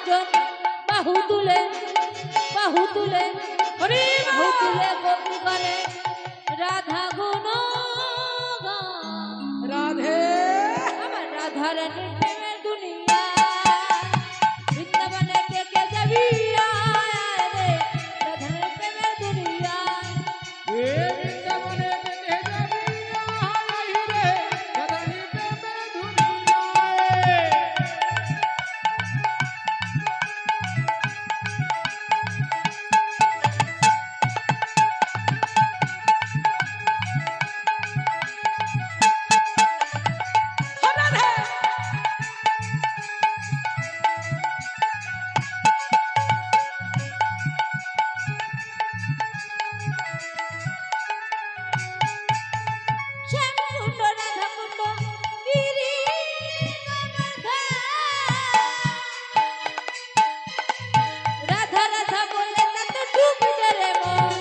একজন বাহু তুলে বাহু তুলে বাহু তুলে বন্ধু গানে রাধা গুণ রাধে আমার রাধা রানীর প্রেমের দুনিয়া বৃন্দাবনে কে কে যাবি আয় রে রাধা রানীর প্রেমের দুনিয়া এ বৃন্দাবনে কে যাবি আয় রে রাধানি প্রেমের দুনিয়ায় শ্যামকুণ্ড রাধাকুণ্ড গিরি রাধা রাধা বলে তাতে ডুব রে মন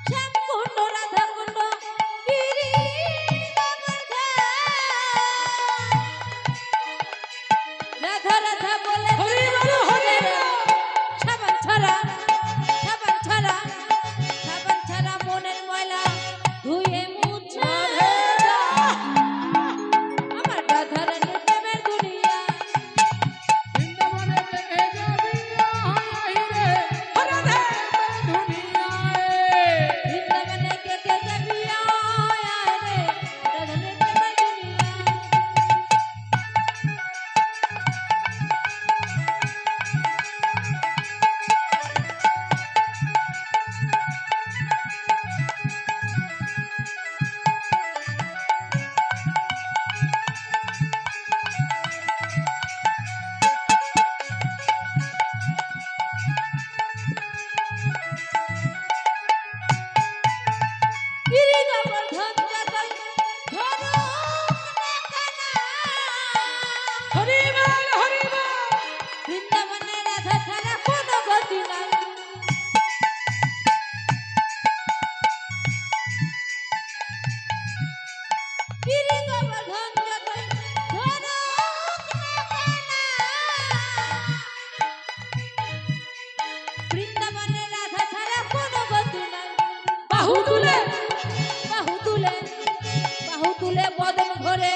শ্যামকুণ্ড রাধাকুণ্ড গিরি রাধা রাধা বলে হরি বল হরি সাবান ছাড়া সাবান ছাড়া সাবান ছাড়া মনের ময়লা ধুয়ে মুছে আমার রাধা রানীর প্রেমের দুনিয়া বৃন্দাবনে কে যাবি আয় রে রাধে দুনিয়ায় বৃন্দাবনে কে কে যাবি আয় রে রাধা রানীর প্রেমের দুনিয়া গিরি গোবর্ধন যতই ধরুক না কানা হরি বল হরি বল বৃন্দাবনে রাধা ছাড়া কোনো গতি নাই গিরি গোবর্ধন যতই ধরুক না কানা বৃন্দাবনে রাধা ছাড়া কোনো গতি নাই বাহু তুলে বাহু তুলে বাহু তুলে বদন ভরে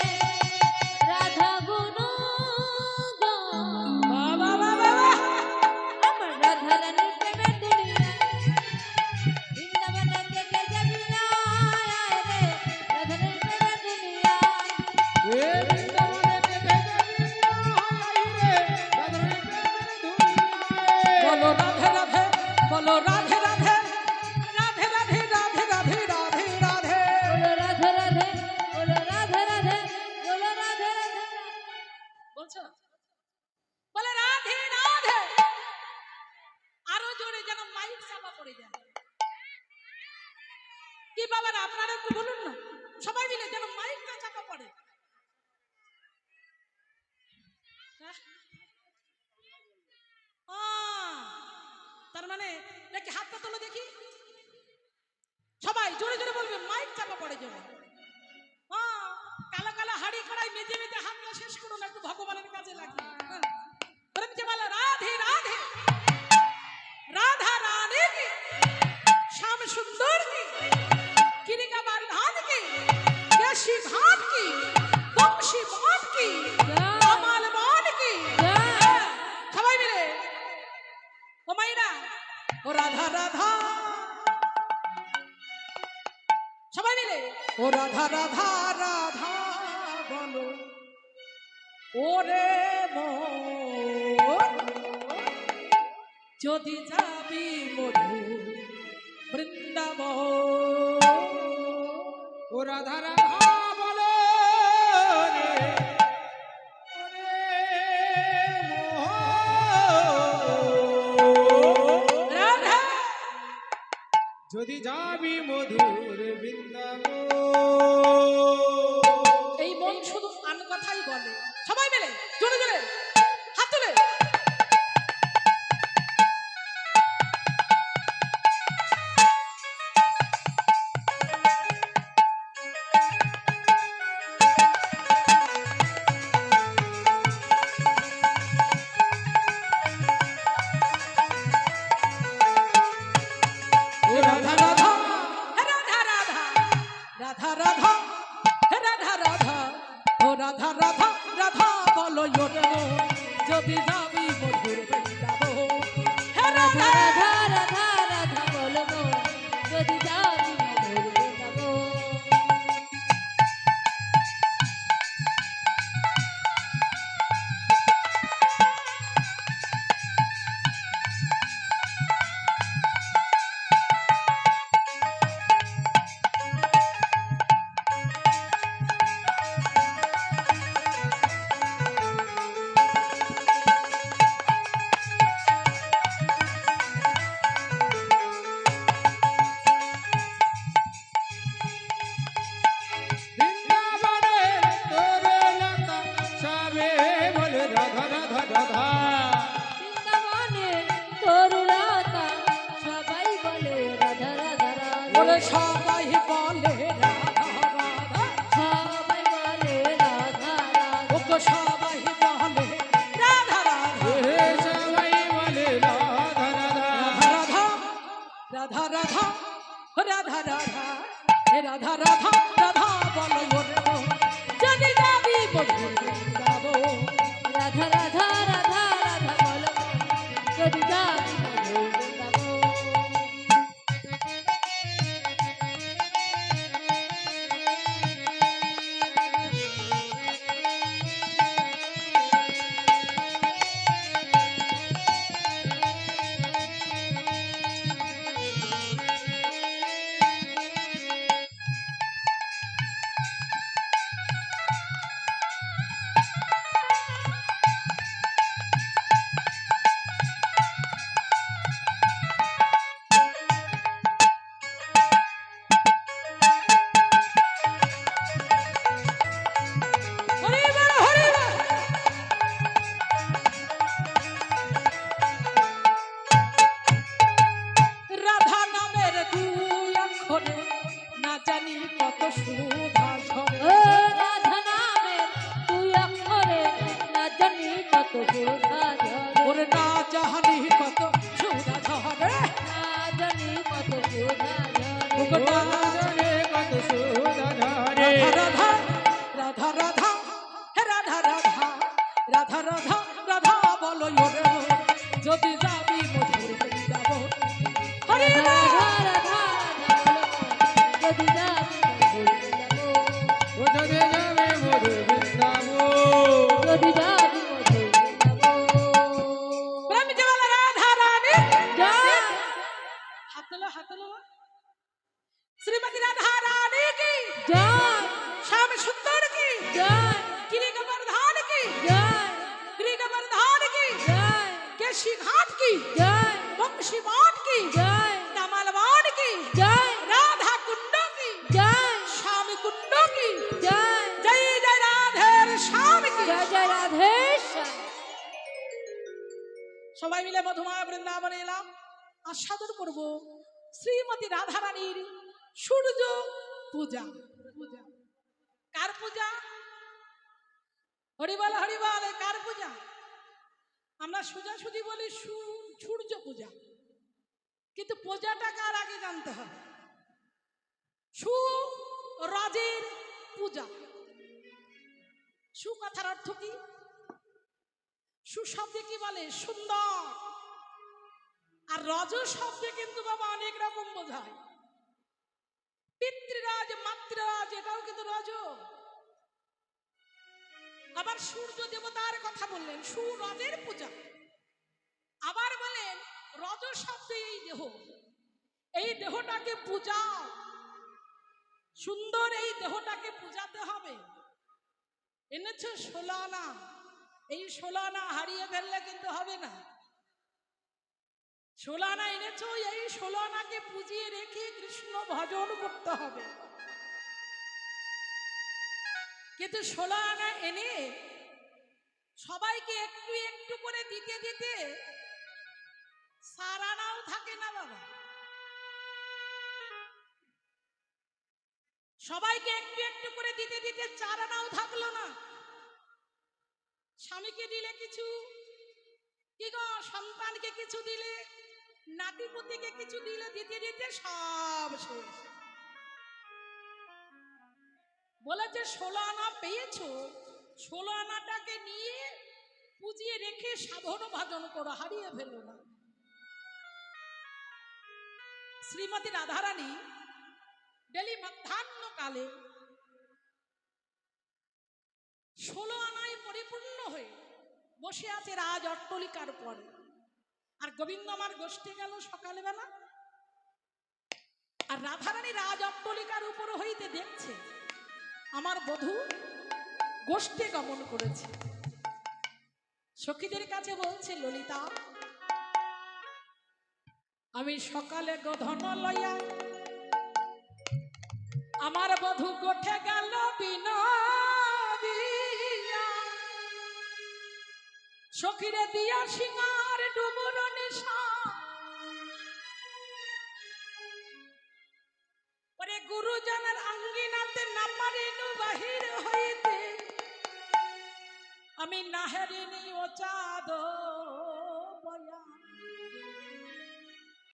রাধা গুণ বাবা বাবা আমার রাধা রানীর প্রেমের দুনিয়া বৃন্দাবনে কে কে যাবি আয় রে রাধা রানীর প্রেমের দুনিয়া এ বৃন্দাবনে কে যাবি আয় রে রাধানি প্রেমের দুনিয়ায় বলো রাধে রাধে বলো রাধে রাধে রাধে রাধে রাধে রাধে রাধে রাধে বলো রাধে রাধে বলো রাধে রাধে বলো রাধে রাধে বলছো বলে রাধে রাধে আরো জোরে যেন মাইক চাপা পড়ে যায় কি বাবারা আপনারা একটু বলুন না সবাই মিলে যেন মাইকটা চাপা পড়ে তার মানে দেখি হাতটা তোলো দেখি সবাই জোরে জোরে বলবে মাইক চাপা পড়ে যাবে কালো কালো হাড়ি কড়াই মেজে মেজে হাতটা শেষ করুন একটু ভগবানের কাছে লাগিয়ে প্রেম যে বলে রাধে রাধে রাধা রানী কি শ্যাম সুন্দর কি কিরিকা বারধান কি দেশি ঘাট কি বংশী মাঠ কি কামাল মান কি সবাই মিলে ও মাইরা ও রাধা রাধা সবাই মিলে ও রাধা রাধা রাধা বলো ওরে মন যদি যাবি মধু বৃন্দাবন ও রাধা রাধা বলো রে ওরে মোহন রাধা যদি যাবি মধুর বৃন্দাবন এই মন শুধু আন কথাই বলে সবাই মিলে জোরে জোরে হাত তুলে রাধা রাধা রাধা রাধা রাধা রাধা রাধা রাধা ও রাধা রাধা রাধা বলো ওরে যদি যাবি মধুর বৃন্দাবন রাধা রাধা রাধা রাধা বলবো যদি যাবি মধুর বৃন্দাবন। বৃন্দাবনে তরুলতা সবে বলে রাধা রাধা রাধা। বৃন্দাবনে তরুলতা সবাই বলে রাধা রাধা রাধা। বলে সবাই বলে রাধা রাধা সবাই বলে রাধা রাধা। ওগো সবাই বলে রাধা রাধা হে সবাই বলে রাধা রাধা। রাধা রাধা রাধা রাধা রাধা হে রাধা রাধা রাধা বলো ওরে যদি যাবি মধুর বৃন্দাবন রাধা রাধা রাধা রাধা বলবো যদি যাবি মধুর বৃন্দাবন। হরি বল হরি বল রাধা নামের দুই অক্ষরে না জানি কত সুধা ঝরে ও রাধা নামের তুই অক্ষরে না জানি কত সুধা ঝরে। ওরে না জানি কত সুধা ঝরে না জানি কত সুধা ঝরে। ওগো না জানে কত সুধা ঝরে। রাধা রাধা রাধা হে রাধা রাধা রাধা রাধা রাধা বলো ওরে যদি যাবি মধুর বৃন্দাবন হরি রাধা বল রাধা রাধা বলবো যদি যাবি মধুর বৃন্দাবন। ও যদি যাবে মধুর বৃন্দাবন। যদি যাবি মধুর বৃন্দাবন। প্রেম জল রাধা রানী জয় হাতলো শ্রীমতী রাধা রানী কি জয় শ্যাম সুন্দর কি জয় गिरी गोवर्धन की জয় गिरी गोवर्धन की জয় केशी घाट की জয় वंशी बाट की জয় कमलवान की জয় राधा कुंड की জয় श्याम कुंड की জয় जय जय राधे श्याम की জয় জয় রাধেশ্যাম। সবাই মিলে মধুময় বৃন্দাবনে এলাম আস্বাদন করব শ্রীমতী রাধা রানীর সূর্য পূজা পূজা কার পূজা হরিবল কার পূজা আমরা সোজাসুজি বলি সূর্য পূজা কিন্তু পূজাটা কার আগে জানতে হবে সুরজের পূজা সু কথার অর্থ কি সু শব্দে কি বলে সুন্দর আর রজ শব্দে কিন্তু বাবা অনেক রকম বোঝায় পিতৃরাজ মাতৃরাজ এটাও কিন্তু রজ আবার সূর্য দেবতার কথা বললেন সুরজের পূজা আবার বলেন রজ শব্দে এই দেহটাকে পূজাও সুন্দর এই দেহটাকে পূজাতে হবে এনেছো 16 আনা এই 16 আনা হারিয়ে ফেললে কিন্তু হবে না 16 আনা এনেছো এই 16 আনাকে পুজিয়ে রেখে কৃষ্ণ ভজন করতে হবে কিন্তু 16 আনা এনে সবাইকে একটু একটু করে দিতে দিতে সারানাও থাকে না বাবা সবাইকে একটু একটু করে দিতে দিতে 4 আনাও থাকলো না স্বামীকে দিলে কিছু কি গো সন্তানকে কিছু দিলে নাতিপুতিকে কিছু দিলে দিতে দিতে সব শেষ। বলেছে 16 আনা পেয়েছো, 16 আনাটাকে নিয়ে পুজিয়ে রেখে সাধন ভজন করো, হারিয়ে ফেলো না। শ্রীমতী রাধারানী ডেলি মধ্যাহ্ন কালে 16 আনায় পরিপূর্ণ হয়ে বসে আছে রাজ অট্টলিকার পরে। আর গোবিন্দ আমার গোষ্ঠী গেল সকালবেলা, আর রাধারানী রাজ অট্টলিকার উপর হইতে দেখছে আমার বধূ গোষ্ঠী গমন করেছে। সখীদের কাছে বলছে, ললিতা আমি সকালে গোধন লইয়া আমার বধূ গোঠে গেল বিনোদিয়া, সখীরে দিয়া সিঙ্গার ডুমুর নিশা, ওরে গুরুজনের আঙ্গিনাতে না পারিনু বাহির হইতে, আমি নাহেরিনি ও চাদর